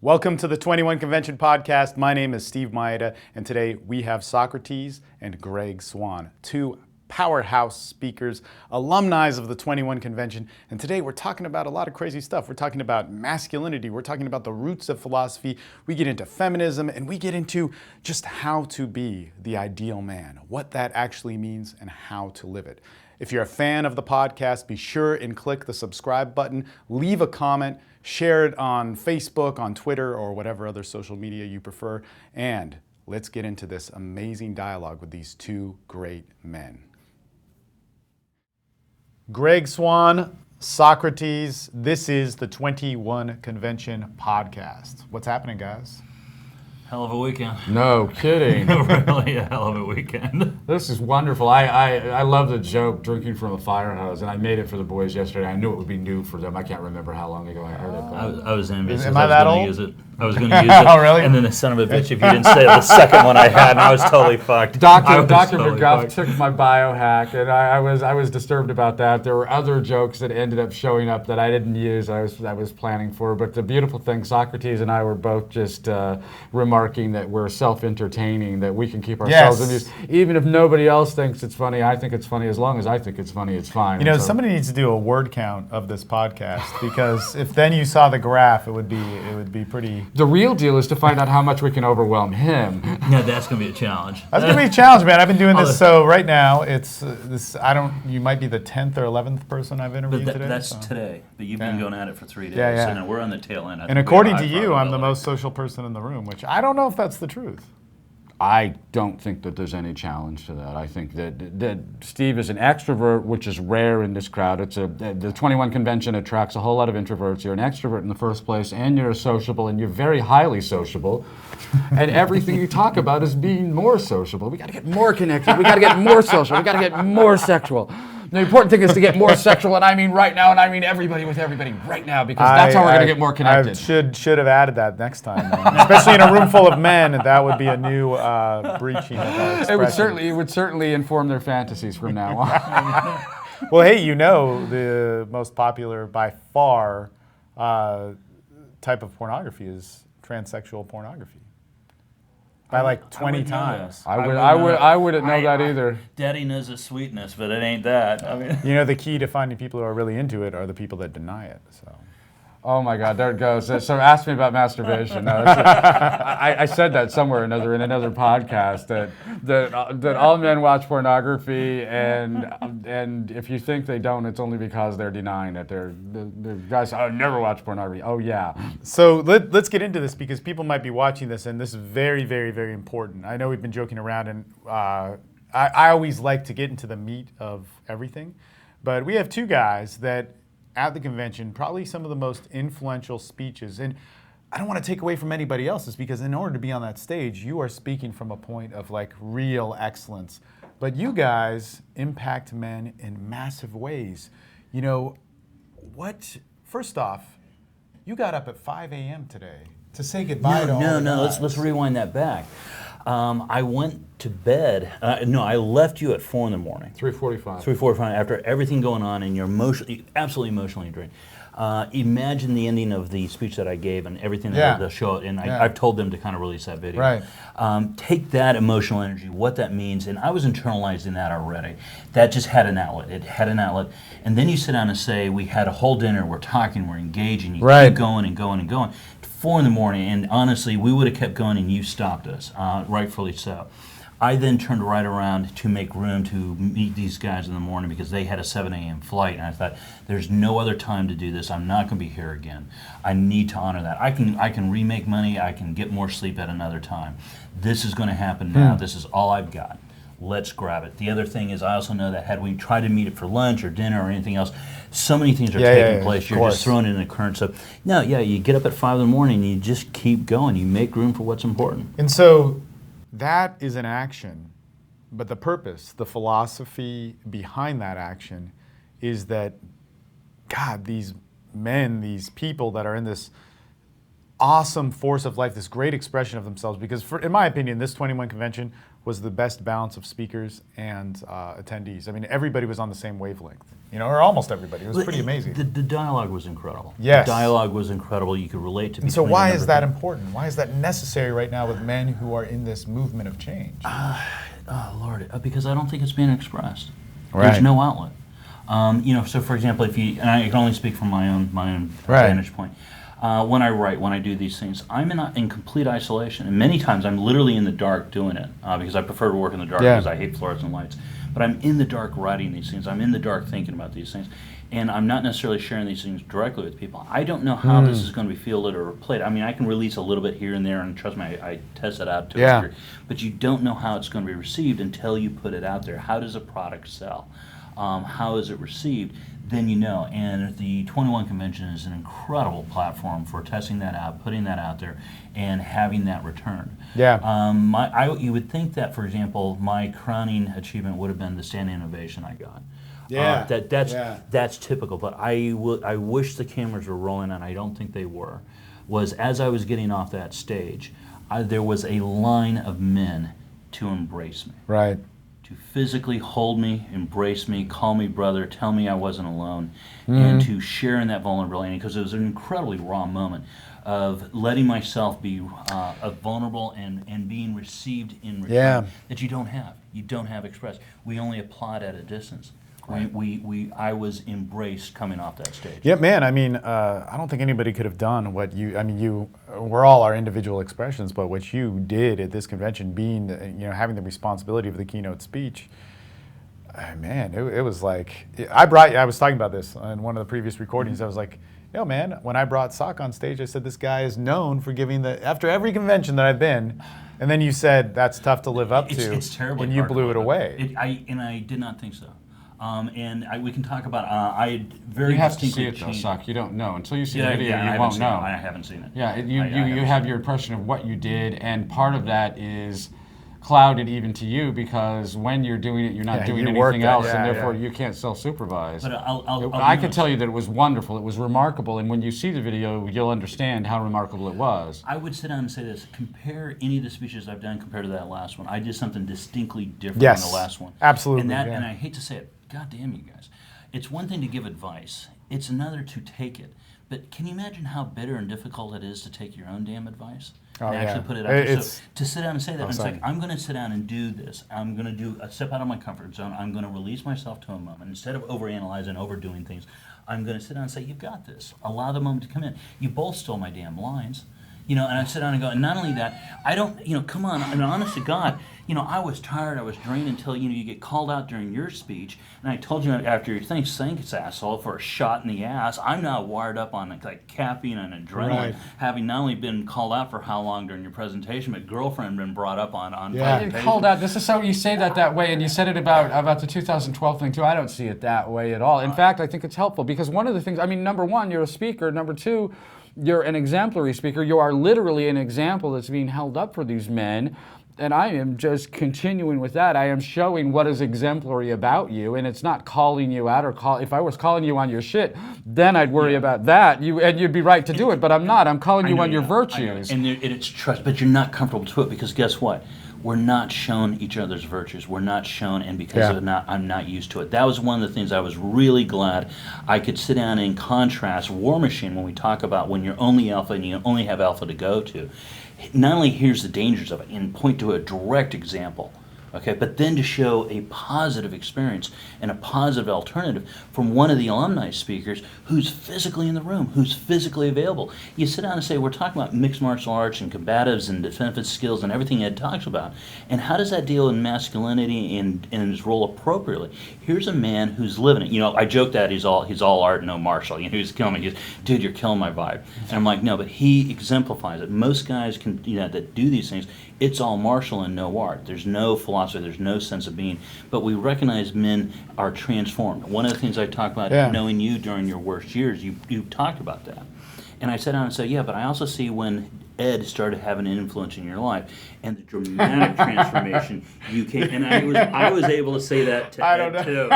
Welcome to the 21 Convention Podcast. My name is Steve Maeda, and today we have Socrates and Greg Swan, two powerhouse speakers, alumni of the 21 Convention. And today we're talking about a lot of crazy stuff. We're talking about masculinity. We're talking about the roots of philosophy. We get into feminism, and we get into just how to be the ideal man, what that actually means, and how to live it. If you're a fan of the podcast, be sure and click the subscribe button, leave a comment, share it on Facebook, on Twitter, or whatever other social media you prefer. And let's get into this amazing dialogue with these two great men. Greg Swan, Socrates, this is the 21 Convention Podcast. What's happening, guys? Hell of a weekend. No kidding. Really a hell of a weekend. This is wonderful. I love the joke, drinking from a fire hose, and I made it for the boys yesterday. I knew it would be new for them. I can't remember how long ago I heard it. I was envious. Am I that old? I was going to use it. Oh, really? And then the son of a bitch, if you didn't say the second one I had, and I was totally fucked. Dr. McGuff took my biohack, and I was disturbed about that. There were other jokes that ended up showing up that I didn't use. I was planning for, but the beautiful thing, Socrates and I were both just remarking that we're self-entertaining, that we can keep ourselves amused. Even if nobody else thinks it's funny, I think it's funny. As long as I think it's funny, it's fine. You know, somebody needs to do a word count of this podcast, because if then you saw the graph, it would be pretty. The real deal is to find out how much we can overwhelm him. Yeah, that's going to be a challenge. That's going to be a challenge, man. I've been doing this, so right now it's this. You might be the 10th or 11th person I've interviewed today. That's today, but you've been going at it for 3 days. Yeah. So now we're on the tail end. And according to you, I'm the most social person in the room, which I don't know if that's the truth. I don't think that there's any challenge to that. I think that Steve is an extrovert, which is rare in this crowd. The 21 Convention attracts a whole lot of introverts. You're an extrovert in the first place, and you're sociable, and you're very highly sociable. And everything you talk about is being more sociable. We got to get more connected. We got to get more social. We got to get more sexual. The important thing is to get more sexual, and I mean right now, and I mean everybody with everybody right now, because that's how we're going to get more connected. I should have added that next time, especially in a room full of men. That would be a new breaching of our expression. It would certainly inform their fantasies from now on. Well, hey, the most popular by far type of pornography is transsexual pornography. By like 20 times. I wouldn't know that either. Daddy knows the sweetness, but it ain't that. I mean, the key to finding people who are really into it are the people that deny it. So. Oh my God, there it goes. So ask me about masturbation. No, I said that somewhere in another podcast that all men watch pornography, and if you think they don't, it's only because they're denying it. They're guys. I never watch pornography. Oh yeah. So let's get into this, because people might be watching this, and this is very, very, very important. I know we've been joking around, and I always like to get into the meat of everything, but we have two guys that, at the convention, probably some of the most influential speeches. And I don't want to take away from anybody else's, because in order to be on that stage, you are speaking from a point of like real excellence. But you guys impact men in massive ways. First off, you got up at 5 a.m. today to say goodbye to all the guys. No, let's rewind that back. I went to bed. I left you at 4 in the morning. 3:45. 3:45 after everything going on, and you're absolutely emotionally drained. Imagine the ending of the speech that I gave and everything that the show, and I've told them to kind of release that video. Right. Take that emotional energy, what that means, and I was internalizing that already. That just had an outlet. It had an outlet, and then you sit down and say, we had a whole dinner, we're talking, we're engaging, you keep going and going and going. 4 in the morning, and honestly, we would have kept going, and you stopped us, rightfully so. I then turned right around to make room to meet these guys in the morning, because they had a 7 a.m. flight, and I thought, there's no other time to do this. I'm not going to be here again. I need to honor that. I can remake money. I can get more sleep at another time. This is going to happen now. This is all I've got. Let's grab it. The other thing is, I also know that had we tried to meet it for lunch or dinner or anything else, so many things are taking place. You're just throwing it in the current. So, you get up at 5 in the morning and you just keep going. You make room for what's important. And so that is an action, but the purpose, the philosophy behind that action is that, God, these men, these people that are in this awesome force of life, this great expression of themselves, because in my opinion, this 21 Convention was the best balance of speakers and attendees? I mean, everybody was on the same wavelength, or almost everybody. It was pretty amazing. The dialogue was incredible. Yes. The dialogue was incredible. You could relate to. And so why is that important? Why is that necessary right now with men who are in this movement of change? Oh Lord, because I don't think it's being expressed. Right. There's no outlet. So for example, and I can only speak from my own vantage point. When I write, when I do these things, I'm in complete isolation, and many times I'm literally in the dark doing it because I prefer to work in the dark because I hate fluorescent lights. But I'm in the dark writing these things. I'm in the dark thinking about these things, and I'm not necessarily sharing these things directly with people. I don't know how this is going to be fielded or played. I mean, I can release a little bit here and there, and trust me, I test it out to a degree. But you don't know how it's going to be received until you put it out there. How does a product sell? How is it received? Then you know. And the 21 Convention is an incredible platform for testing that out, putting that out there, and having that returned. Yeah. You would think that, for example, my crowning achievement would have been the standing ovation I got. Yeah. That's typical, but I wish the cameras were rolling, and I don't think they were. Was as I was getting off that stage, there was a line of men to embrace me. Right. To physically hold me, embrace me, call me brother, tell me I wasn't alone, and to share in that vulnerability, because it was an incredibly raw moment of letting myself be vulnerable and being received in return that you don't have expressed. We only applaud at a distance. I was embraced coming off that stage. Yeah, man. I mean, I don't think anybody could have done what you. I mean, we're all our individual expressions, but what you did at this convention, being, having the responsibility of the keynote speech. Man, it was like I was talking about this in one of the previous recordings. I was like, yo, man, when I brought Sock on stage, I said this guy is known for giving after every convention that I've been. And then you said that's tough to live up to. It's terrible. And you blew it away. I did not think so. We can talk about. I very You have to distinctly see it though, changed. Sock. You don't know until you see the video. I You won't know. I haven't seen it. Yeah, you have your impression of what you did, and part of that is clouded even to you because when you're doing it, you're not doing anything else, and therefore you can't self-supervise. But I can tell you that it was wonderful. It was remarkable, and when you see the video, you'll understand how remarkable it was. I would sit down and say this: compare any of the speeches I've done compared to that last one. I did something distinctly different than the last one. Absolutely. And I hate to say it, God damn you guys. It's one thing to give advice. It's another to take it. But can you imagine how bitter and difficult it is to take your own damn advice and actually put it out there? So to sit down and say that, it's like, I'm going to sit down and do this. I'm going to do a step out of my comfort zone. I'm going to release myself to a moment. Instead of overanalyzing, overdoing things, I'm going to sit down and say, you've got this. Allow the moment to come in. You both stole my damn lines. And I sit down and go, and not only that, I don't, come on, and honest to God, I was tired, I was drained until, you get called out during your speech, and I told you after your thing, thanks, asshole, for a shot in the ass. I'm now wired up on like caffeine and adrenaline, having not only been called out for how long during your presentation, but girlfriend been brought up on You're called out. This is so you say that way, and you said it about the 2012 thing too. I don't see it that way at all. In fact, I think it's helpful because one of the things, number one, you're a speaker. Number two, you're an exemplary speaker. You are literally an example that's being held up for these men. And I am just continuing with that. I am showing what is exemplary about you, and it's not calling you out if I was calling you on your shit, then I'd worry about that. And you'd be right to do it, but I'm not. I'm calling you on your virtues. And it's trust, but you're not comfortable to it because guess what? We're not shown each other's virtues. We're not shown, and because of that, I'm not used to it. That was one of the things I was really glad I could sit down and contrast War Machine when we talk about when you're only alpha and you only have alpha to go to. Not only here's the dangers of it and point to a direct example, okay, but then to show a positive experience and a positive alternative from one of the alumni speakers who's physically in the room, who's physically available. You sit down and say, we're talking about mixed martial arts and combatives and defensive skills and everything Ed talks about, and how does that deal in masculinity and his role appropriately? Here's a man who's living it. I joke that he's all art, no martial. He's killing me. He goes, dude, you're killing my vibe. And I'm like, no, but he exemplifies it. Most guys can, that do these things, it's all martial and no art. There's no philosophy. There's no sense of being. But we recognize men are transformed. One of the things I talked about, knowing you during your worst years, you talked about that. And I sat down and said, yeah, but I also see when Ed started having an influence in your life, and the dramatic transformation you can. And I was able to say that to Ed too.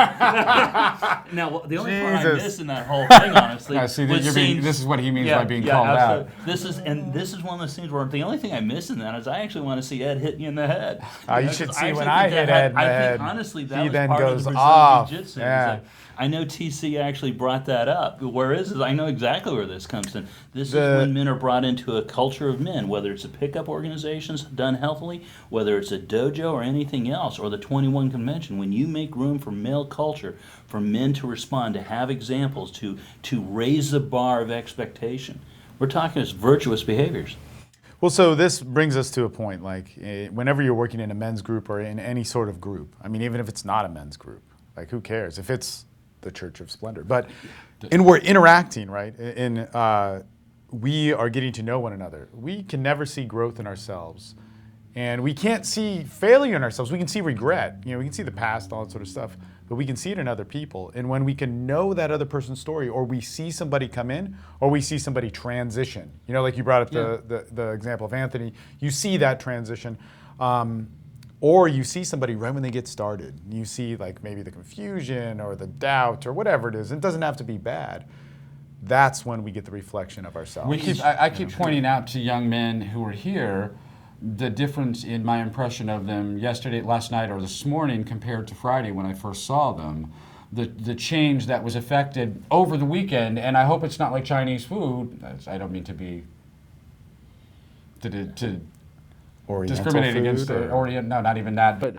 Now, the only part I missed in that whole thing, honestly, this is what he means by being called out. This is one of those things where the only thing I missed in that is I actually want to see Ed hit you in the head. You should see when I hit Ed in the head. I think honestly that he was then part goes of the Brazilian off. Jiu-Jitsu. Yeah. I know TC actually brought that up. Where is it? I know exactly where this comes in. This is when men are brought into a culture of men, whether it's a pickup organizations done healthily, whether it's a dojo or anything else, or the 21 Convention. When you make room for male culture, for men to respond, to have examples, to raise the bar of expectation, we're talking as virtuous behaviors. Well, so this brings us to a point, like whenever you're working in a men's group or in any sort of group, I mean, even if it's not a men's group, like who cares? If it's the Church of Splendor. But we're interacting, right? We are getting to know one another. We can never see growth in ourselves. And we can't see failure in ourselves. We can see regret. We can see the past, all that sort of stuff. But we can see it in other people. And when we can know that other person's story, or we see somebody come in, or we see somebody transition. Like you brought up the example of Anthony. You see that transition. Or you see somebody right when they get started. You see like maybe the confusion or the doubt or whatever it is. It doesn't have to be bad. That's when we get the reflection of ourselves. I keep pointing out to young men who are here the difference in my impression of them yesterday, last night, or this morning compared to Friday when I first saw them. The change that was affected over the weekend, and I hope it's not like Chinese food. I don't mean to be to Oriental discriminate food, against the Orient. No, not even that. But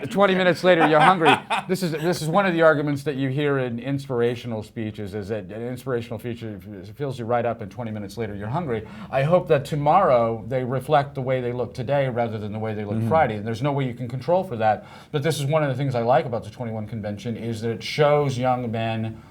20 minutes later, you're hungry. This is one of the arguments that you hear in inspirational speeches. Is that an inspirational feature fills you right up, and 20 minutes later, you're hungry. I hope that tomorrow they reflect the way they look today rather than the way they look Friday. And there's no way you can control for that. But this is one of the things I like about the 21 Convention is that it shows young men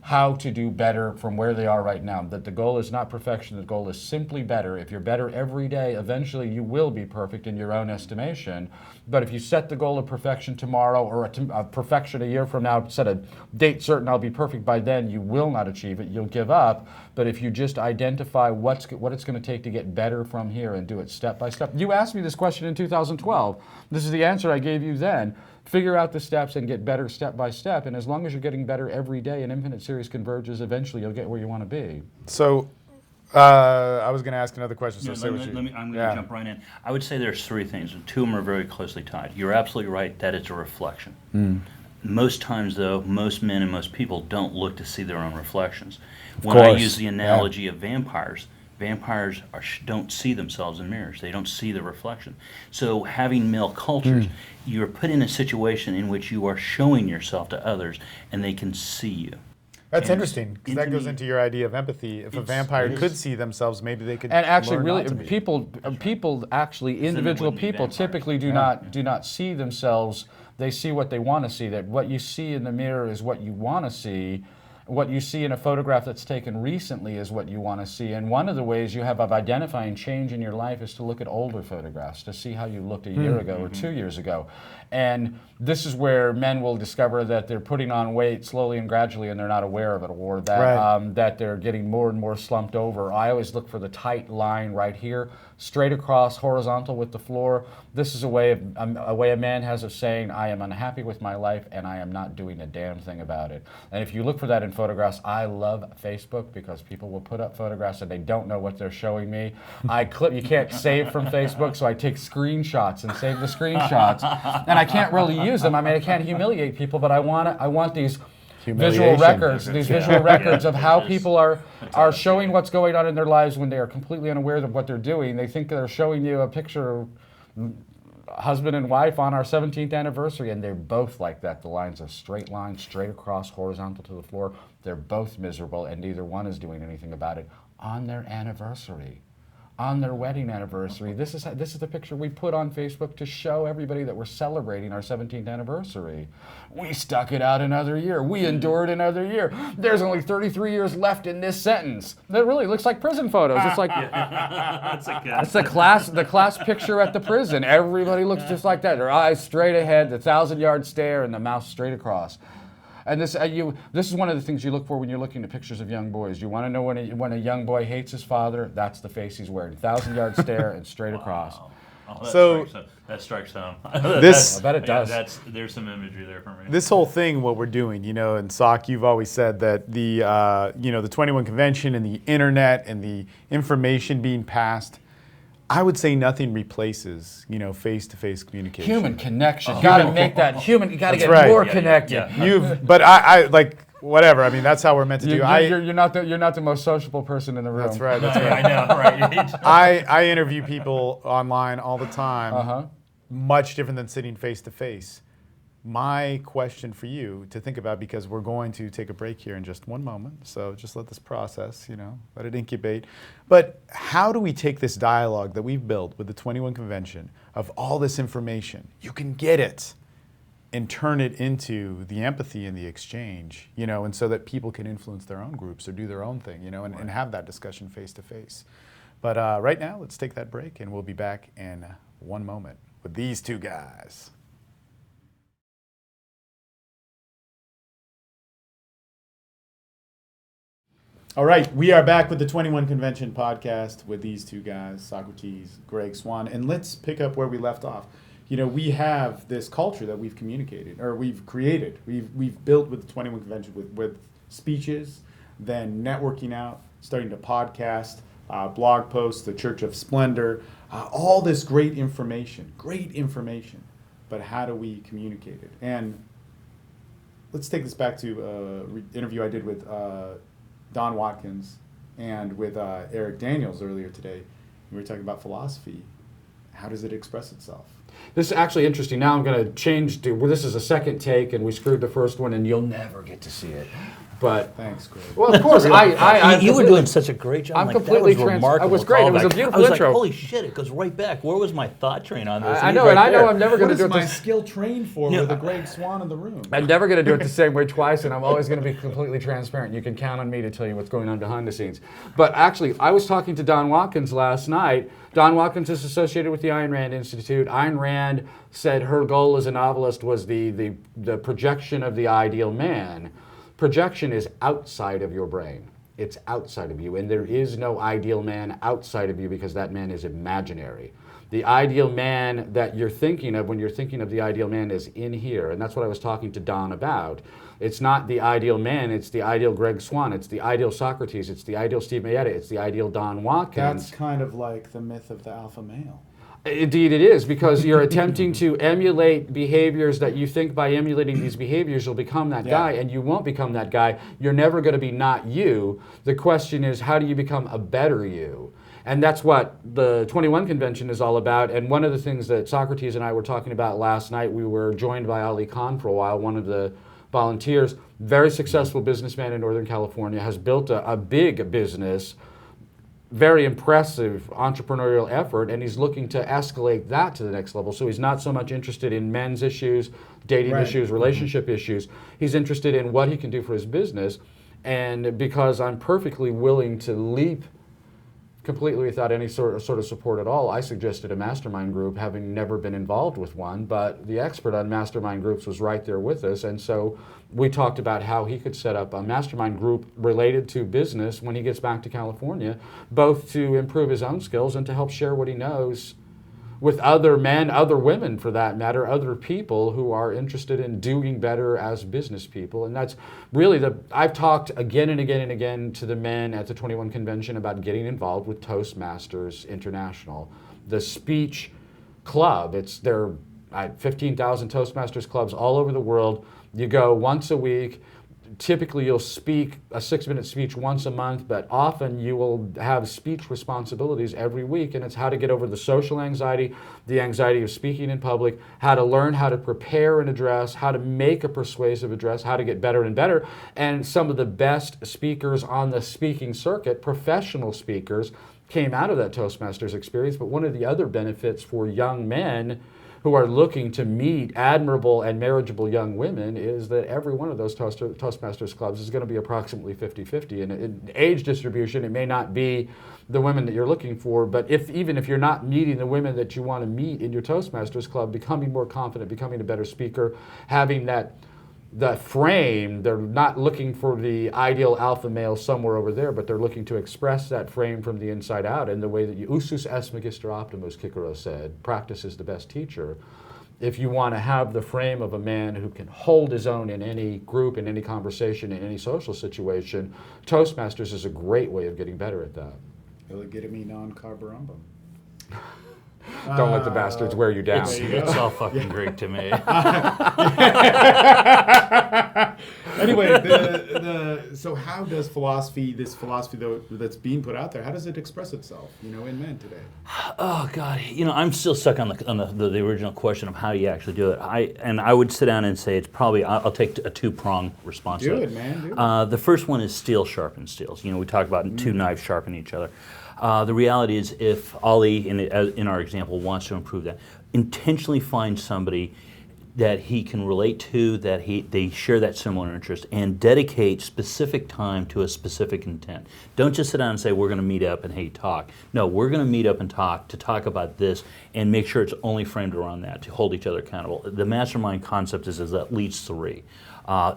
how to do better from where they are right now. That the goal is not perfection, the goal is simply better. If you're better every day, eventually you will be perfect in your own estimation. But if you set the goal of perfection tomorrow, or perfection a year from now, set a date certain, I'll be perfect by then, you will not achieve it, you'll give up. But if you just identify what it's going to take to get better from here and do it step by step. You asked me this question in 2012. This is the answer I gave you then. Figure out the steps and get better step by step. And as long as you're getting better every day and infinite series converges, eventually you'll get where you want to be. So I was going to ask another question. So I'm going to jump right in. I would say there's three things, and two of them are very closely tied. You're absolutely right that it's a reflection. Most times, though, most men and most people don't look to see their own reflections. When I use the analogy of vampires, vampires don't see themselves in mirrors. They don't see the reflection. So having male cultures, you're put in a situation in which you are showing yourself to others, and they can see you. That's interesting, because that goes into your idea of empathy. If a vampire could see themselves, maybe they could. And actually, learn really, not to be. people actually, individual people typically do not see themselves. They see what they want to see. That what you see in the mirror is what you want to see. What you see in a photograph that's taken recently is what you want to see. And one of the ways you have of identifying change in your life is to look at older photographs, to see how you looked a year ago or 2 years ago. And this is where men will discover that they're putting on weight slowly and gradually and they're not aware of it, or that, that they're getting more and more slumped over. I always look for the tight line right here, straight across, horizontal with the floor. This is a way a man has of saying, I am unhappy with my life and I am not doing a damn thing about it. And if you look for that in photographs, I love Facebook because people will put up photographs and they don't know what they're showing me. You can't save from Facebook, so I take screenshots and save the screenshots. And I can't really use them. I mean, I can't humiliate people, but I want these visual records, of how people are showing what's going on in their lives when they are completely unaware of what they're doing. They think they're showing you a picture of husband and wife on our 17th anniversary, and they're both like that. The lines are straight lines, straight across, horizontal to the floor. They're both miserable, and neither one is doing anything about it on their anniversary. On their wedding anniversary. This is the picture we put on Facebook to show everybody that we're celebrating our 17th anniversary. We stuck it out another year. We endured another year. There's only 33 years left in this sentence. That really looks like prison photos. It's like that's the class picture at the prison. Everybody looks just like that. Their eyes straight ahead, the 1,000-yard stare, and the mouth straight across. And this is one of the things you look for when you're looking at pictures of young boys. You want to know when a young boy hates his father, that's the face he's wearing. 1,000-yard stare and straight across. So that strikes home. This, I bet it does. There's some imagery there for me. this whole thing, what we're doing, and Sock, you've always said that the, the 21 Convention and the internet and the information being passed, I would say nothing replaces, face-to-face communication. Human connection. Got to make that human. You got to That's get right. more Yeah, connected. yeah. But I like whatever. I mean, that's how we're meant to do. You're not the most sociable person in the room. That's right. No, That's right. I know, right? I interview people online all the time. Uh-huh. Much different than sitting face to face. My question for you to think about, because we're going to take a break here in just one moment, so just let this process, let it incubate. But how do we take this dialogue that we've built with the 21 Convention of all this information, you can get it, and turn it into the empathy and the exchange, and so that people can influence their own groups or do their own thing, and have that discussion face to face. But right now, let's take that break, and we'll be back in one moment with these two guys. All right, we are back with the 21 Convention podcast with these two guys, Socrates, Greg Swan, and let's pick up where we left off. We have this culture that we've communicated, or we've created, we've built with the 21 Convention with speeches, then networking out, starting to podcast, blog posts, the Church of Splendor, all this great information, but how do we communicate it? And let's take this back to an interview I did with Don Watkins and with Eric Daniels earlier today. We were talking about philosophy. How does it express itself? This is actually interesting. Now I'm going to change to, this is a second take, and we screwed the first one, and you'll never get to see it. But thanks, Greg. well, of course, you were doing such a great job. I'm Like, completely that was remarkable. it was great. It was a callback. beautiful I was intro. like, holy shit! It goes right back. Where was my thought train on this? I know, and I know I'm never What going to is do it. my This, skill trained for with a Greg Swan in the room? I'm never going to do it the same way twice, and I'm always going to be completely transparent. You can count on me to tell you what's going on behind the scenes. But actually, I was talking to Don Watkins last night. Don Watkins is associated with the Ayn Rand Institute. Ayn Rand said her goal as a novelist was the projection of the ideal man. Projection is outside of your brain. It's outside of you, and there is no ideal man outside of you because that man is imaginary. The ideal man that you're thinking of when you're thinking of the ideal man is in here, and that's what I was talking to Don about. It's not the ideal man, it's the ideal Greg Swan, it's the ideal Socrates, it's the ideal Steve Mayetta, it's the ideal Don Watkins. That's kind of like the myth of the alpha male. Indeed it is, because you're attempting to emulate behaviors that you think by emulating these behaviors you'll become that guy, and you won't become that guy. You're never going to be not you. The question is, how do you become a better you? And that's what the 21 Convention is all about. And one of the things that Socrates and I were talking about last night, we were joined by Ali Khan for a while, one of the volunteers, very successful businessman in Northern California, has built a big business, very impressive entrepreneurial effort, and he's looking to escalate that to the next level. So he's not so much interested in men's issues, dating issues, relationship issues. He's interested in what he can do for his business. And because I'm perfectly willing to leap completely without any sort of support at all, I suggested a mastermind group, having never been involved with one, but the expert on mastermind groups was right there with us, and so we talked about how he could set up a mastermind group related to business when he gets back to California, both to improve his own skills and to help share what he knows with other men, other women for that matter, other people who are interested in doing better as business people. And that's really I've talked again and again and again to the men at the 21 Convention about getting involved with Toastmasters International, the speech club. There are 15,000 Toastmasters clubs all over the world. You go once a week. Typically you'll speak a 6-minute speech once a month, but often you will have speech responsibilities every week, and it's how to get over the social anxiety, the anxiety of speaking in public, how to learn how to prepare an address, how to make a persuasive address, how to get better and better. And some of the best speakers on the speaking circuit, professional speakers, came out of that Toastmasters experience. But one of the other benefits for young men who are looking to meet admirable and marriageable young women is that every one of those Toastmasters clubs is going to be approximately 50-50. And in age distribution, it may not be the women that you're looking for, but even if you're not meeting the women that you want to meet in your Toastmasters club, becoming more confident, becoming a better speaker, having that the frame, they're not looking for the ideal alpha male somewhere over there, but they're looking to express that frame from the inside out in the way that usus est magister optimus, Cicero said, practice is the best teacher. If you want to have the frame of a man who can hold his own in any group, in any conversation, in any social situation, Toastmasters is a great way of getting better at that. Illegitimi non carborundum. Don't let the bastards wear you down. It's all fucking Greek to me. Anyway, so how does this philosophy that's being put out there, how does it express itself, in men today? Oh God, I'm still stuck on the original question of how you actually do it. I would sit down and say it's probably, I'll take a two-pronged response. Do it, man. Do it. The first one is steel sharpens steels. We talk about two knives sharpen each other. The reality is, if Ali, in our example, wants to improve that, intentionally find somebody that he can relate to, that they share that similar interest, and dedicate specific time to a specific intent. Don't just sit down and say, we're going to meet up and hey, talk. No, we're going to meet up and talk about this, and make sure it's only framed around that, to hold each other accountable. The mastermind concept is at least three.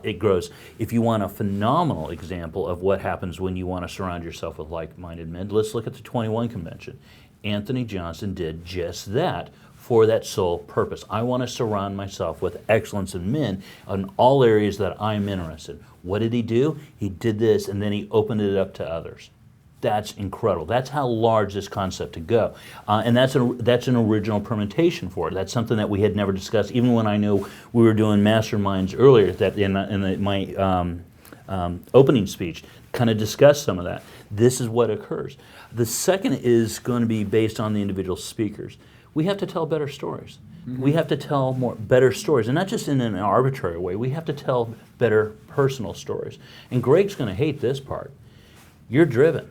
It grows. If you want a phenomenal example of what happens when you want to surround yourself with like-minded men, let's look at the 21 Convention. Anthony Johnson did just that for that sole purpose. I want to surround myself with excellence in men in all areas that I'm interested. What did he do? He did this, and then he opened it up to others. That's incredible. That's how large this concept could go. And that's an original permutation for it. That's something that we had never discussed, even when I knew we were doing masterminds earlier, that in my opening speech, kind of discussed some of that. This is what occurs. The second is going to be based on the individual speakers. We have to tell better stories. Mm-hmm. We have to tell better stories, and not just in an arbitrary way. We have to tell better personal stories. And Greg's going to hate this part. You're driven.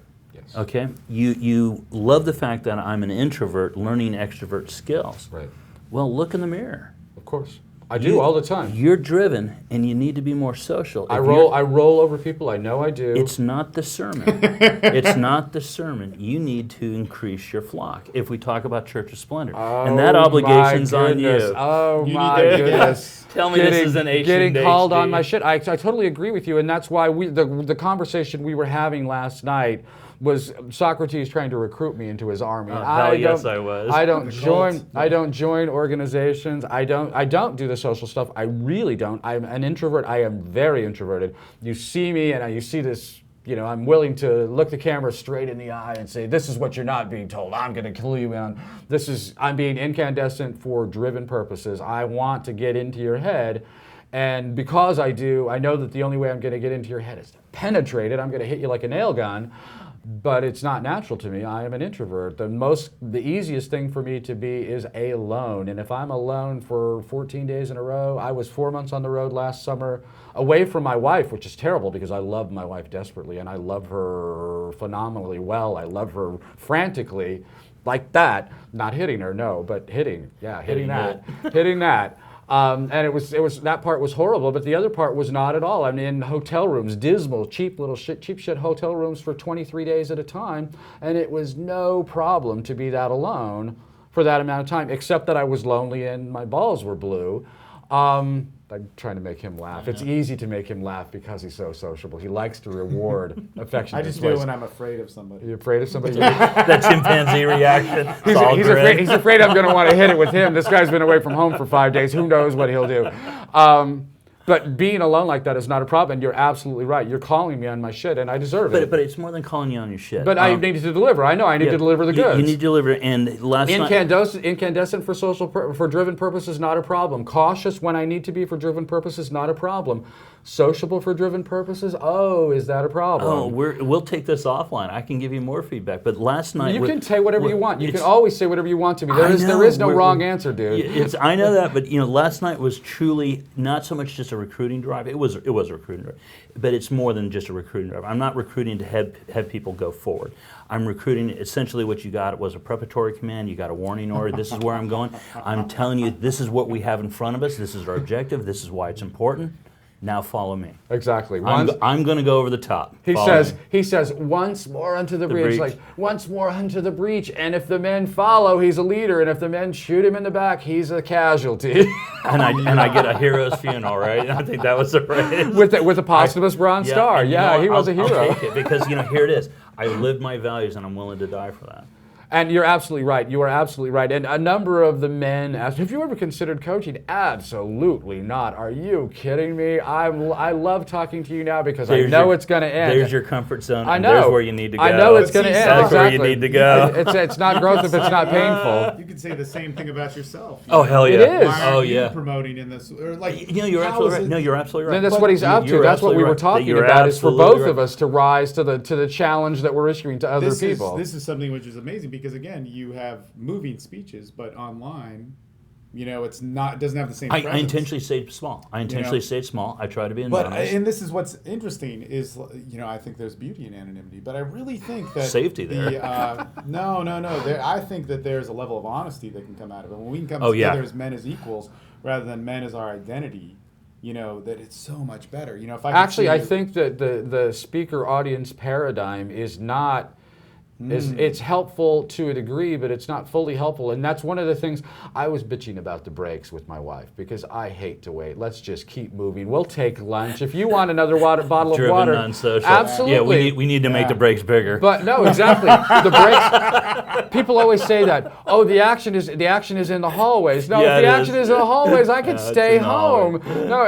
Okay, you love the fact that I'm an introvert learning extrovert skills. Right. Well, look in the mirror. Of course. I do all the time. You're driven, and you need to be more social. I roll over people. I know I do. It's not the sermon. It's not the sermon. You need to increase your flock. If we talk about Church of Splendor, and that obligation's on you. Oh my goodness! Tell me this is an H&H. Getting called on my shit. I totally agree with you, and that's why the conversation we were having last night was Socrates trying to recruit me into his army. Yes, I was. I don't join organizations. I don't do the social stuff. I really don't. I'm an introvert. I am very introverted. You see me and you see this, I'm willing to look the camera straight in the eye and say, this is what you're not being told. I'm going to clue you in. I'm being incandescent for driven purposes. I want to get into your head. And because I do, I know that the only way I'm going to get into your head is to penetrate it. I'm going to hit you like a nail gun. But it's not natural to me. I am an introvert. The easiest thing for me to be is alone. And if I'm alone for 14 days in a row, I was 4 months on the road last summer, away from my wife, which is terrible because I love my wife desperately and I love her phenomenally well. I love her frantically, like that. Not hitting her, no, but hitting that. And it was that part was horrible, but the other part was not at all. I'm in hotel rooms, dismal, cheap shit hotel rooms for 23 days at a time, and it was no problem to be that alone for that amount of time, except that I was lonely and my balls were blue. I'm trying to make him laugh. It's easy to make him laugh because he's so sociable. He likes to reward affection. I just do when I'm afraid of somebody. You're afraid of somebody? That chimpanzee reaction. He's afraid I'm going to want to hit it with him. This guy's been away from home for 5 days. Who knows what he'll do? But being alone like that is not a problem. And you're absolutely right. You're calling me on my shit, and I deserve it. But it's more than calling you on your shit. But I need to deliver. I know I need to deliver the goods. You need to deliver. And incandescent for driven purposes, not a problem. Cautious when I need to be for driven purposes, not a problem. Sociable for driven purposes, is that a problem? Oh, we'll take this offline. I can give you more feedback. But last night... You can say whatever you want. You can always say whatever you want to me. There is no wrong answer, dude. I know that, but last night was truly not so much just a recruiting drive. It was a recruiting drive. But it's more than just a recruiting drive. I'm not recruiting to have people go forward. I'm recruiting, essentially what you got was a preparatory command, you got a warning order, this is where I'm going. I'm telling you, this is what we have in front of us, this is our objective, this is why it's important. Now follow me. Exactly. I'm going to go over the top. He Follow says, me. once more unto the breach. breach. Like, once more unto the breach. And if the men follow, he's a leader. And if the men shoot him in the back, he's a casualty. And I get a hero's funeral, right? I think that was the phrase. with a posthumous Bronze Star. and you Yeah, know what? he was a hero. I'll take it because, here it is. I live my values and I'm willing to die for that. And you're absolutely right. You are absolutely right. And a number of the men asked, have you ever considered coaching? Absolutely not. Are you kidding me? I love talking to you now because I know it's going to end. There's your comfort zone. I and know. There's where you need to go. I know it's going to end. That's Exactly. where you need to go. It's not growth if it's not painful. You could say the same thing about yourself. Oh, hell yeah. It is. Why aren't Oh, you yeah. promoting in this? Or like, You're how absolutely is right. it- No, you're absolutely right. And that's what he's up to. You're That's what we absolutely were right. talking You're about, is for absolutely both right. of us to rise to the challenge that we're issuing to other people. This is something which is amazing because, again, you have moving speeches, but online, it doesn't have the same I presence. intentionally stayed small. I stayed small. I try to be But anonymous. and this is what's interesting is, I think there's beauty in anonymity, but I really think that Safety there. No. I think that there's a level of honesty that can come out of it when we can come Oh, yeah. together as men as equals rather than men as our identity. That it's so much better. If I could Actually, see I think that the speaker audience paradigm is not. It's helpful to a degree, but it's not fully helpful. And that's one of the things I was bitching about the breaks with my wife because I hate to wait. Let's just keep moving. We'll take lunch. If you want another bottle of Driven, water, non-social. absolutely. Yeah, we need to make the breaks bigger. But no, exactly. The breaks. People always say that. Oh, the action is in the hallways. No, Yeah, if the it action is in the hallways, I could it's stay in the home. hallway. No,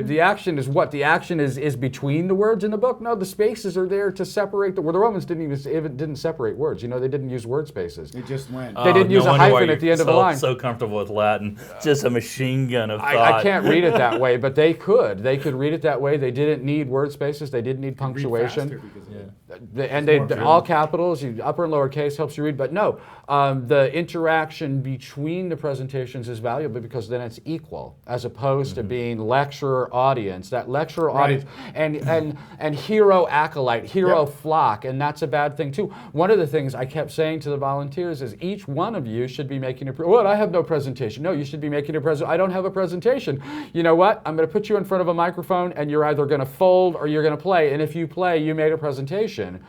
the action is what? The action is between the words in the book. No, the spaces are there to separate the Romans didn't separate words. They didn't use word spaces. it just went. They didn't use a hyphen at the end of the line. So comfortable with Latin, just a machine gun of thought. I can't read it that way, but they could. They could read it that way. They didn't need word spaces. They didn't need Read punctuation. faster because of it. And all capitals, upper and lower case helps you read. But no, the interaction between the presentations is valuable because then it's equal, as opposed to being lecturer audience. That lecturer audience and hero acolyte, hero flock, and that's a bad thing too. One of the things I kept saying to the volunteers is each one of you should be making what? I have no presentation. No, you should be making a presentation. I don't have a presentation. You know what? I'm going to put you in front of a microphone, and you're either going to fold or you're going to play. And if you play, you made a presentation.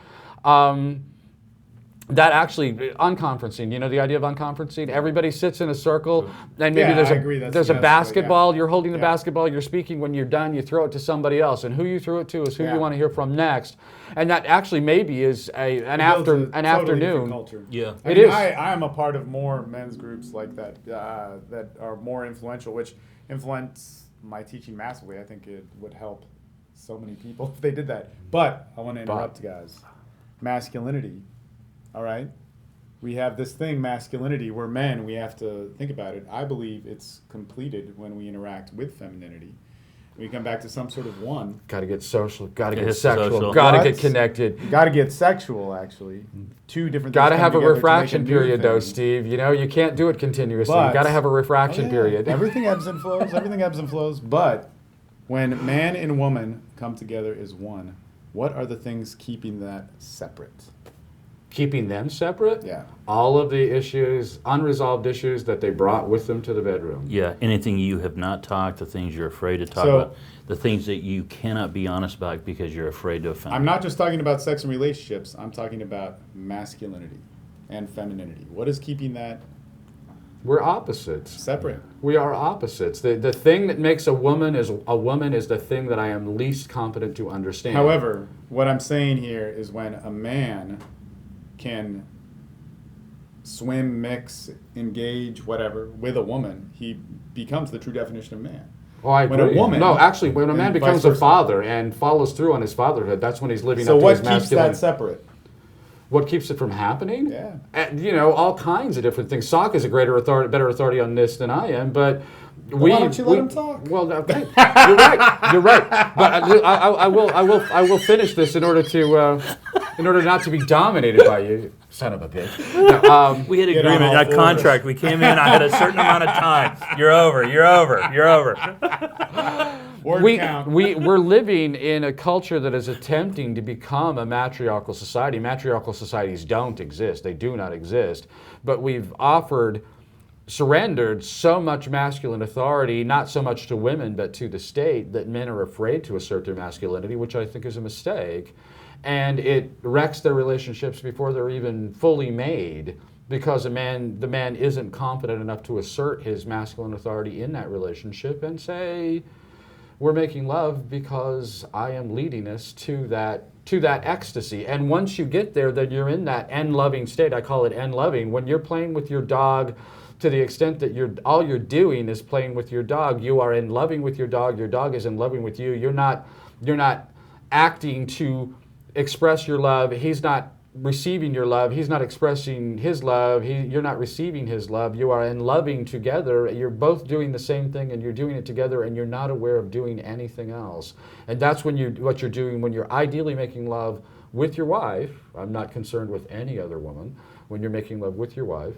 That actually, unconferencing, the idea of unconferencing, everybody sits in a circle, and maybe I agree. there's a basketball, you're holding the Yeah. basketball, you're speaking, when you're done, you throw it to somebody else, and who you threw it to is who Yeah. you want to hear from next. And that actually maybe is an It builds a afternoon. totally different culture. Yeah. It is. I am a part of more men's groups like that that are more influential, which influence my teaching massively. I think it would help so many people if they did that. But I want to interrupt, guys. Masculinity, all right? We have this thing, masculinity. We're men. We have to think about it. I believe it's completed when we interact with femininity. We come back to some sort of one. Got to get social, got to get It's sexual, social. got to What? get connected. Got to get sexual, actually. Two different Got to things have a come together to make refraction new period, though, thing. Steve. You can't do it continuously. But- You got to have a refraction Oh, yeah. period. Everything ebbs and flows. Everything ebbs and flows. But when man and woman come together as one, what are the things keeping that separate? Keeping them separate? Yeah. All of the issues, unresolved issues that they brought with them to the bedroom. Yeah, anything you have not talked, the things you're afraid to talk So- about, the things that you cannot be honest about because you're afraid to offend. I'm not just talking about sex and relationships. I'm talking about masculinity and femininity. What is keeping that We're opposites. separate? We are opposites. The thing that makes a woman is the thing that I am least competent to understand. However, what I'm saying here is when a man can swim, mix, engage, whatever, with a woman, he becomes the true definition of man. Oh, I when a agree. woman- No, actually, when a man and becomes vice a versa. father and follows through on his fatherhood, that's when he's living So up to what his keeps masculinity. that separate? What keeps it from happening? Yeah. All kinds of different things. Sock is a better authority on this than I am, but why don't you let him talk? Well, okay. You're right. You're right. But I will finish this in order not to be dominated by you, son of a bitch. No, We had Get on agreement, all a fours. contract. We came in, I had a certain amount of time. You're over. Word count. We're living in a culture that is attempting to become a matriarchal society. Matriarchal societies don't exist. They do not exist. But we've offered surrendered so much masculine authority, not so much to women, but to the state, that men are afraid to assert their masculinity, which I think is a mistake. And it wrecks their relationships before they're even fully made, because the man isn't confident enough to assert his masculine authority in that relationship and say, we're making love because I am leading us to that ecstasy. And once you get there, then you're in that end-loving state. I call it end-loving. When you're playing with your dog to the extent that all you're doing is playing with your dog, you are in loving with your dog is in loving with you. You're not acting to express your love. He's not receiving your love. He's not expressing his love. You're not receiving his love. You are in loving together. You're both doing the same thing, and you're doing it together, and you're not aware of doing anything else. And that's what you're doing when you're ideally making love with your wife. I'm not concerned with any other woman. When you're making love with your wife,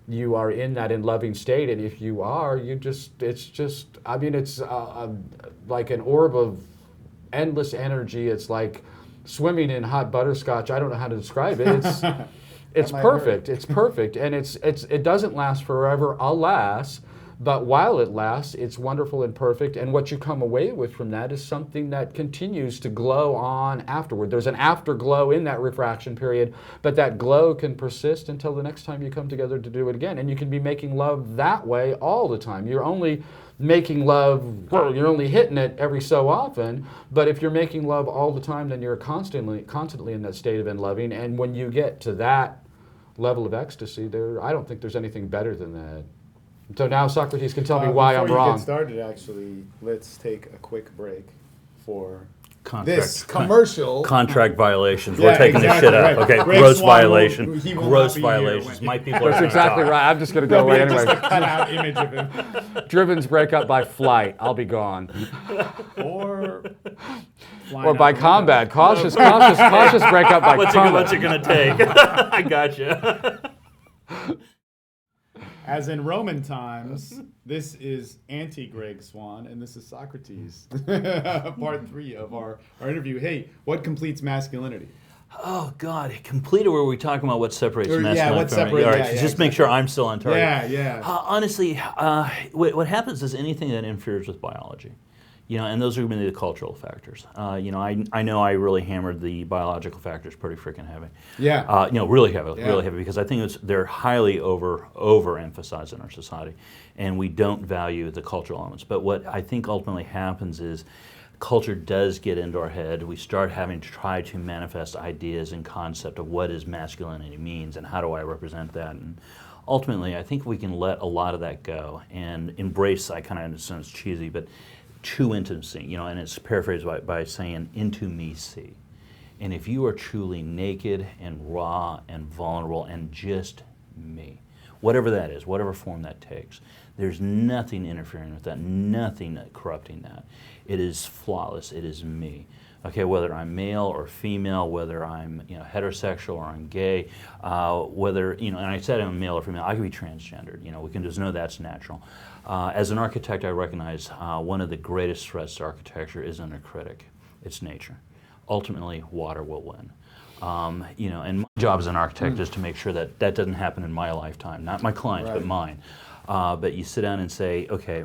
you are in that in loving state. And if you are, it's like an orb of endless energy. It's like swimming in hot butterscotch. I don't know how to describe it. It's perfect. It's perfect, and it doesn't last forever, alas. But while it lasts, it's wonderful and perfect. And what you come away with from that is something that continues to glow on afterward. There's an afterglow in that refraction period, but that glow can persist until the next time you come together to do it again. And you can be making love that way all the time. You're only making love, you're only hitting it every so often, but if you're making love all the time, then you're constantly in that state of in-loving. And when you get to that level of ecstasy, I don't think there's anything better than that. So now Socrates can tell me why I'm wrong. Before you get started, actually, let's take a quick break for this commercial. Contract violations. We're taking this shit out. Okay, gross violation. Gross violations. My people are That's exactly right. I'm just going to go away anyway. Just a cut-out image of him. Driven's breakup by flight. I'll be gone. Or by combat. Cautious breakup by combat. What's it going to take? I gotcha. As in Roman times, this is anti-Greg Swan, and this is Socrates. Part 3 of our interview. Hey, what completes masculinity? Oh, God. Completed where we're talking about what separates masculinity. Yeah, what separates. All right, just make sure I'm still on target. Yeah. Honestly, what happens is anything that interferes with biology. And those are going to be the cultural factors. I know I really hammered the biological factors pretty freaking heavy. Yeah. Really heavy, because I think they're highly overemphasized in our society, and we don't value the cultural elements. But what I think ultimately happens is culture does get into our head. We start having to try to manifest ideas and concept of what is masculinity means and how do I represent that. And ultimately, I think we can let a lot of that go and embrace, I kind of understand it's cheesy, but true intimacy, and it's paraphrased by saying, into me see. And if you are truly naked and raw and vulnerable and just me, whatever that is, whatever form that takes, there's nothing interfering with that, nothing corrupting that. It is flawless, it is me. Okay, whether I'm male or female, whether I'm heterosexual or I'm gay, whether and I said I'm male or female, I could be transgendered. We can just know that's natural. As an architect, I recognize one of the greatest threats to architecture isn't a critic; it's nature. Ultimately, water will win. And my job as an architect is to make sure that doesn't happen in my lifetime, not my clients, but mine. But you sit down and say, okay,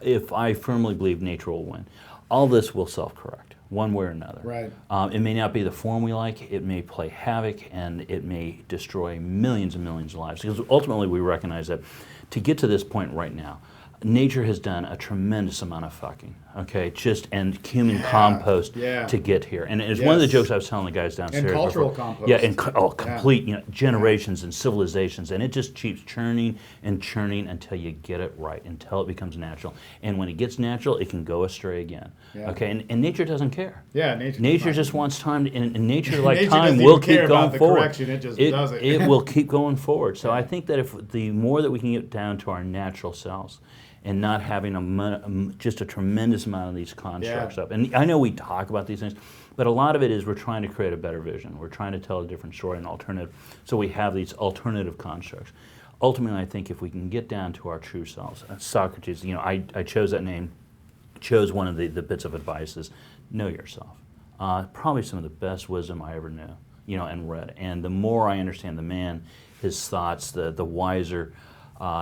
if I firmly believe nature will win, all this will self-correct one way or another. Right. It may not be the form we like, it may play havoc, and it may destroy millions and millions of lives. Because ultimately we recognize that to get to this point right now, nature has done a tremendous amount of fucking, okay, and human compost to get here. And it's one of the jokes I was telling the guys downstairs. And cultural compost. Yeah, and complete, generations and civilizations, and it just keeps churning and churning until you get it right, until it becomes natural. And when it gets natural, it can go astray again. Yeah. Okay, and nature doesn't care. Yeah, nature just wants time, and nature, like nature time, will keep care going about the forward. Correction, it just does it. It will keep going forward. So I think that if the more that we can get down to our natural selves, and not having just a tremendous amount of these constructs up. And I know we talk about these things, but a lot of it is we're trying to create a better vision. We're trying to tell a different story, an alternative. So we have these alternative constructs. Ultimately, I think if we can get down to our true selves, Socrates, I chose that name, chose one of the bits of advice is know yourself. Probably some of the best wisdom I ever knew, and read. And the more I understand the man, his thoughts, the wiser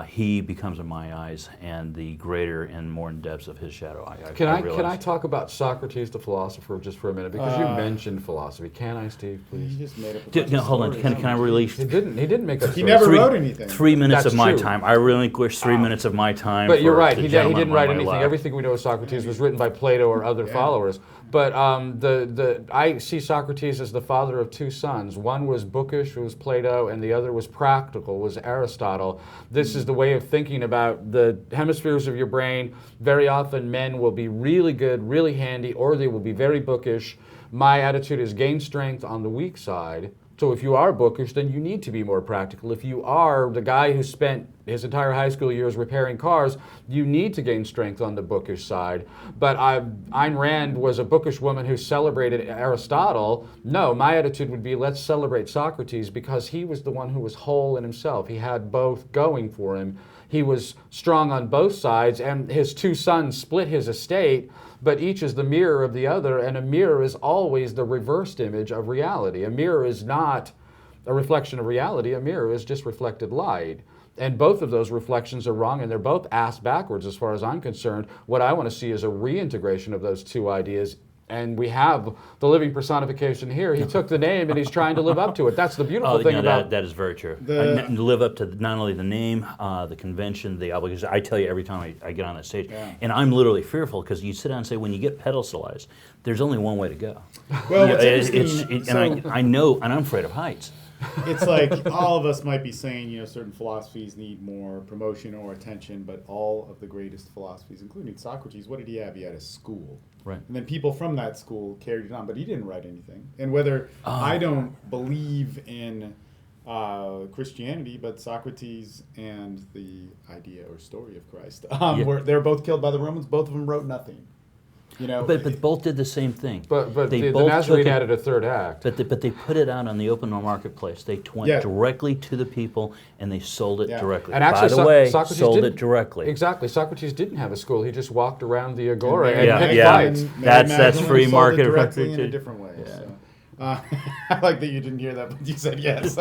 he becomes in my eyes, and the greater and more in depths of his shadow. Can I realize. talk about Socrates the philosopher just for a minute? Because you mentioned philosophy. Can I, Steve, please? He just made up a bunch No, of hold on. stories. Can I release? He didn't make up He stories. never wrote anything. 3 minutes That's of my true. time. I relinquish 3 minutes of my time. But you're for right. the He gentleman didn't on write my anything. left. Everything we know of Socrates was written by Plato or other followers. But I see Socrates as the father of two sons. One was bookish, was Plato, and the other was practical, was Aristotle. This is the way of thinking about the hemispheres of your brain. Very often men will be really good, really handy, or they will be very bookish. My attitude is gain strength on the weak side. So if you are bookish, then you need to be more practical. If you are the guy who spent his entire high school years repairing cars, you need to gain strength on the bookish side. But Ayn Rand was a bookish woman who celebrated Aristotle. No, my attitude would be, let's celebrate Socrates, because he was the one who was whole in himself. He had both going for him. He was strong on both sides, and his two sons split his estate, but each is the mirror of the other, and a mirror is always the reversed image of reality. A mirror is not a reflection of reality. A mirror is just reflected light. And both of those reflections are wrong, and they're both ass backwards as far as I'm concerned. What I want to see is a reintegration of those two ideas. And we have the living personification here. He took the name and he's trying to live up to it. That's the beautiful thing about that is very true. Live up to not only the name, the convention, the obligation. I tell you every time I get on that stage, and I'm literally fearful, because you sit down and say, when you get pedestalized, there's only one way to go. Well, what's interesting, and I know, and I'm afraid of heights. It's like all of us might be saying, certain philosophies need more promotion or attention, but all of the greatest philosophies, including Socrates, what did he have? He had a school. Right. And then people from that school carried it on, but he didn't write anything. And whether I don't believe in Christianity, but Socrates and the idea or story of Christ, they were both killed by the Romans. Both of them wrote nothing. But both did the same thing. But they the both Nazarene took added a third act. But they put it out on the open marketplace. They went directly to the people, and they sold it directly. And actually, by the way, Socrates sold it directly. Exactly. Socrates didn't have a school. He just walked around the agora and picked yeah. fights. That's free market directly in a different way. Yeah. So. I like that you didn't hear that, but you said yes.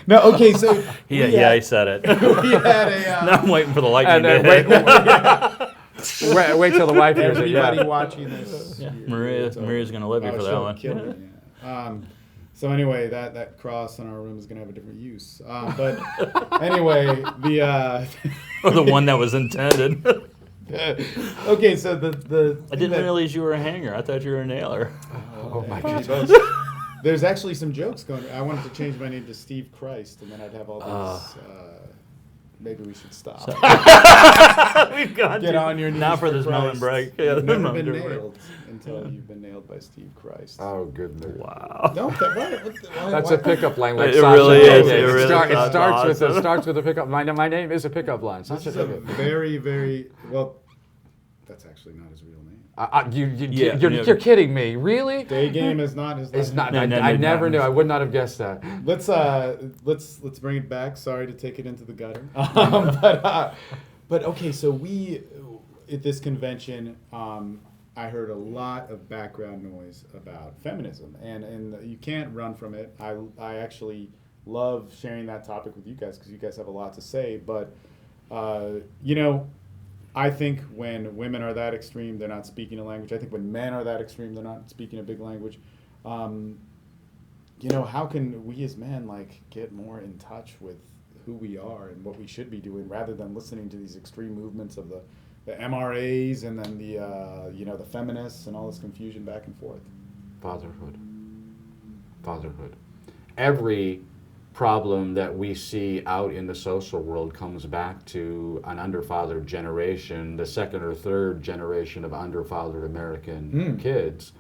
No, okay, so I said it. We had a. Now I'm waiting for the lightning And to hit. wait till the wife hears it. Everybody watching this. Yeah. Maria's going to love you for that one. Kill me, so anyway, that cross in our room is going to have a different use. But anyway, Or the one that was intended. Okay, so the I didn't realize you were a hanger. I thought you were a nailer. Oh my goodness. There's actually some jokes going. I wanted to change my name to Steve Christ, and then I'd have all these. Maybe we should stop. We've gone Get on your knees not for this Christ. moment break. Yeah, You've never been nailed until you've been nailed by Steve Christ. Oh goodness. Wow. Don't That's a pickup line. Like It Sasha really is. did. It really It is. starts with a pickup line. My name is a pickup line. This is a very, very well. That's actually not his real name. You're kidding me, really? Day Game is not his. It's not. No, I never knew. I would not have guessed that. Let's bring it back. Sorry to take it into the gutter. But okay, so we at this convention, I heard a lot of background noise about feminism, and you can't run from it. I actually love sharing that topic with you guys because you guys have a lot to say. But I think when women are that extreme, they're not speaking a language. I think when men are that extreme, they're not speaking a big language. How can we as men get more in touch with who we are and what we should be doing, rather than listening to these extreme movements of the MRAs and then the feminists and all this confusion back and forth? Fatherhood. Every problem that we see out in the social world comes back to an underfathered generation, the second or third generation of underfathered American kids.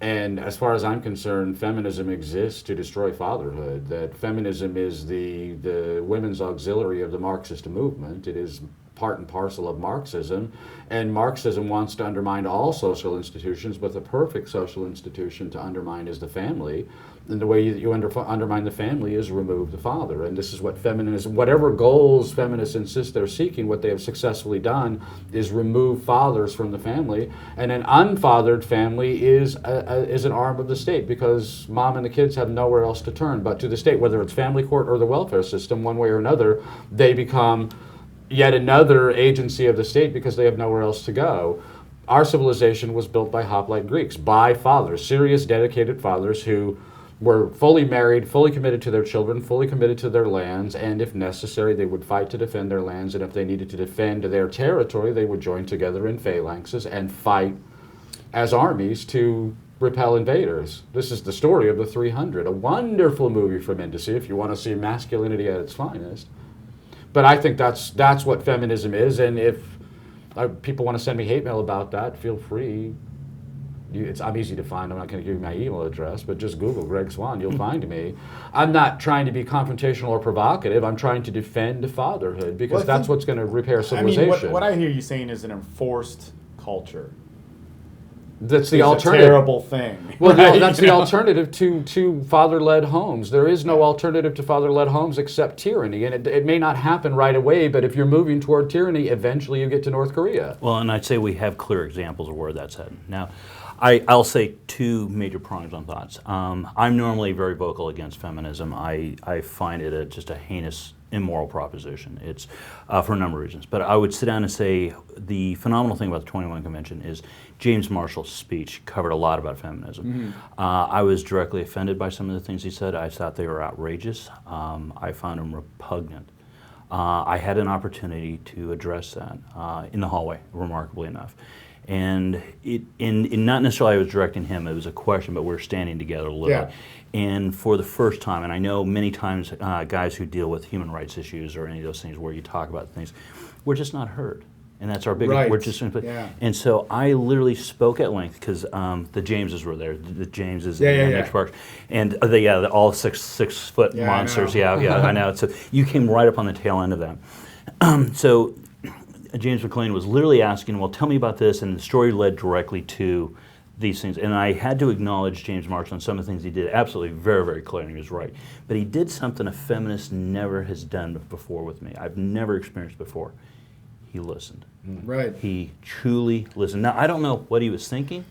And as far as I'm concerned, feminism exists to destroy fatherhood. That feminism is the women's auxiliary of the Marxist movement. It is part and parcel of Marxism. And Marxism wants to undermine all social institutions, but the perfect social institution to undermine is the family. And the way you undermine the family is remove the father. And this is what feminism, whatever goals feminists insist they're seeking, what they have successfully done is remove fathers from the family. And an unfathered family is an arm of the state, because mom and the kids have nowhere else to turn but to the state, whether it's family court or the welfare system. One way or another, they become yet another agency of the state because they have nowhere else to go. Our civilization was built by hoplite Greeks, by fathers, serious, dedicated fathers who were fully married, fully committed to their children, fully committed to their lands, and if necessary, they would fight to defend their lands, and if they needed to defend their territory, they would join together in phalanxes and fight as armies to repel invaders. This is the story of the 300, a wonderful movie from Indice if you want to see masculinity at its finest. But I think that's what feminism is, and if people want to send me hate mail about that, feel free. I'm easy to find. I'm not going to give you my email address, but just Google Greg Swan. You'll find me. I'm not trying to be confrontational or provocative. I'm trying to defend fatherhood, because that's what's going to repair civilization. I mean, what I hear you saying is an enforced culture. That's the alternative. A terrible thing. Well, right? no, that's the alternative to father-led homes. There is no alternative to father-led homes except tyranny, and it may not happen right away, but if you're moving toward tyranny, eventually you get to North Korea. Well, and I'd say we have clear examples of where that's heading. Now, I'll say two major prongs on thoughts. I'm normally very vocal against feminism. I find it just a heinous, immoral proposition. It's for a number of reasons. But I would sit down and say the phenomenal thing about the 21 Convention is James Marshall's speech covered a lot about feminism. Mm-hmm. I was directly offended by some of the things he said. I thought they were outrageous. I found them repugnant. I had an opportunity to address that in the hallway, remarkably enough. And not necessarily I was directing him, it was a question, but we're standing together literally. Yeah. And for the first time, and I know many times guys who deal with human rights issues or any of those things where you talk about things, we're just not heard. And that's our biggest, we're just simply, and so I literally spoke at length because the Jameses were there, the Jameses and Nick Sparks, and all six foot monsters, I know. So you came right up on the tail end of that. So James McLean was literally asking, well, tell me about this, and the story led directly to these things. And I had to acknowledge James Marshall and some of the things he did, absolutely very, very clear, and he was right. But he did something a feminist never has done before with me. I've never experienced before. He listened. Right. He truly listened. Now, I don't know what he was thinking,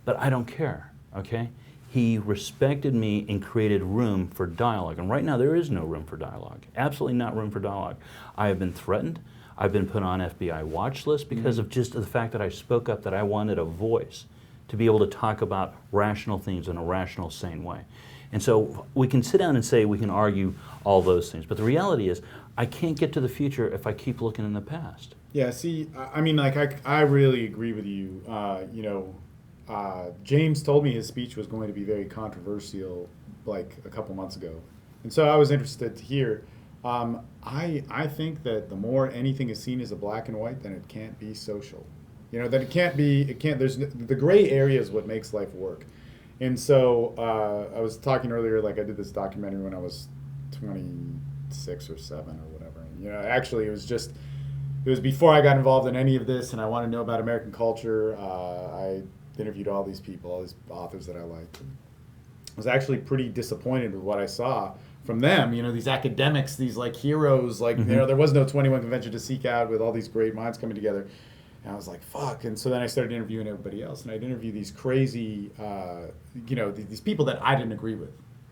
but I don't care, okay? He respected me and created room for dialogue. And right now, there is no room for dialogue. Absolutely not room for dialogue. I have been threatened. I've been put on FBI watch list because of just the fact that I spoke up, that I wanted a voice to be able to talk about rational things in a rational, sane way. And so we can sit down and say we can argue all those things, but the reality is I can't get to the future if I keep looking in the past. Yeah, see, I mean, like, I really agree with you. James told me his speech was going to be very controversial, like, a couple months ago. And so I was interested to hear. I think that the more anything is seen as a black and white, then it can't be social. That the gray area is what makes life work. And so I was talking earlier, like I did this documentary when I was 26 or 7 or whatever. And, actually it was before I got involved in any of this, and I wanted to know about American culture. I interviewed all these people, all these authors that I liked. I was actually pretty disappointed with what I saw from them, these academics, these like heroes, like, there was no 21 Convention to seek out with all these great minds coming together. And I was like, fuck. And so then I started interviewing everybody else, and I'd interview these crazy, these people that I didn't agree with.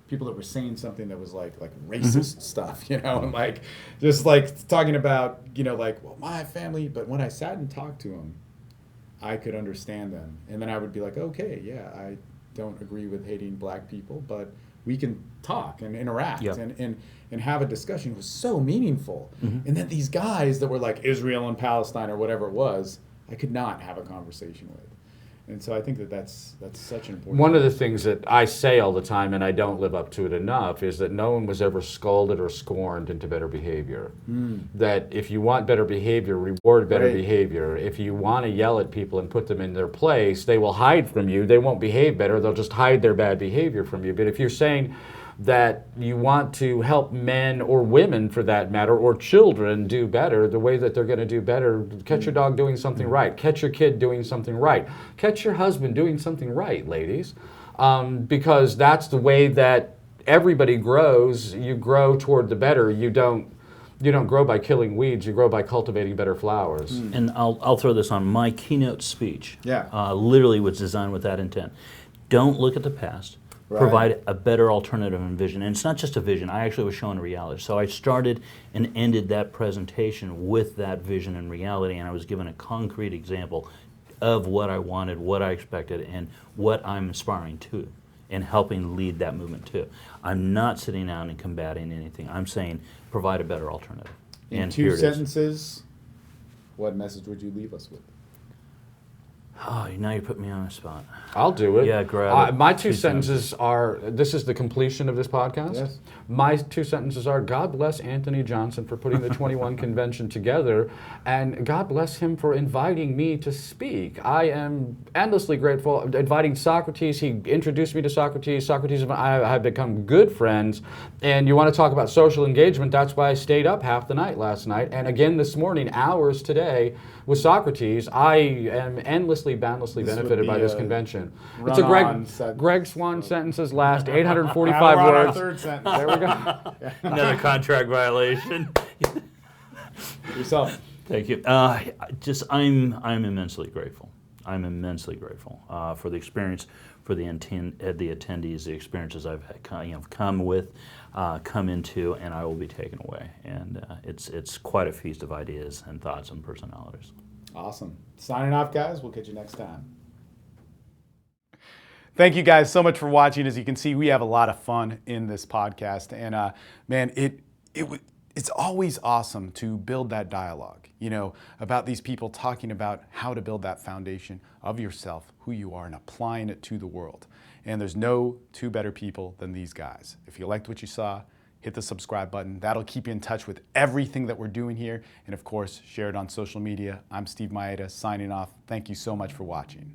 People that were saying something that was like racist stuff, and like, just like talking about, well, my family, but when I sat and talked to them, I could understand them. And then I would be like, okay, yeah, I don't agree with hating black people, but we can talk and interact and have a discussion. It was so meaningful. Mm-hmm. And then these guys that were like Israel and Palestine or whatever it was, I could not have a conversation with. And so I think that's such an important One of the things that I say all the time, and I don't live up to it enough, is that no one was ever scolded or scorned into better behavior. That if you want better behavior, reward better behavior. If you want to yell at people and put them in their place, they will hide from you. They won't behave better. They'll just hide their bad behavior from you. But if you're saying that you want to help men or women, for that matter, or children do better, the way that they're going to do better, catch your dog doing something right, catch your kid doing something right, catch your husband doing something right, ladies, because that's the way that everybody grows. You grow toward the better. You don't grow by killing weeds. You grow by cultivating better flowers. And I'll throw this on. My keynote speech Yeah. literally was designed with that intent. Don't look at the past. Right. Provide a better alternative and vision. And it's not just a vision. I actually was showing a reality. So I started and ended that presentation with that vision and reality, and I was given a concrete example of what I wanted, what I expected, and what I'm aspiring to, and helping lead that movement too. I'm not sitting down and combating anything. I'm saying provide a better alternative. In And here two it is. sentences, what message would you leave us with? Oh, now you put me on the spot. I'll do it. Yeah, grab it. My two sentences are, this is the completion of this podcast. Yes. My two sentences are, God bless Anthony Johnson for putting the 21 convention together, and God bless him for inviting me to speak. I am endlessly grateful. Inviting Socrates, he introduced me to Socrates. Socrates and I have become good friends, and you want to talk about social engagement, that's why I stayed up half the night last night, and again this morning, hours today, with Socrates. I am endlessly, boundlessly This would benefited by be this a convention. It's run-on a sentence. Greg Swan sentences last Now 845 we're on our words. third sentence. There we go. Another contract violation. Yourself. Thank you. I'm immensely grateful. I'm immensely grateful for the experience, for the attendees, the experiences I've had, come into, and I will be taken away. And it's quite a feast of ideas and thoughts and personalities. Awesome. Signing off, guys. We'll catch you next time. Thank you guys so much for watching. As you can see, we have a lot of fun in this podcast, and man, it's always awesome to build that dialogue, about these people talking about how to build that foundation of yourself, who you are, and applying it to the world. And there's no two better people than these guys. If you liked what you saw, hit the subscribe button. That'll keep you in touch with everything that we're doing here. And of course, share it on social media. I'm Steve Maeda, signing off. Thank you so much for watching.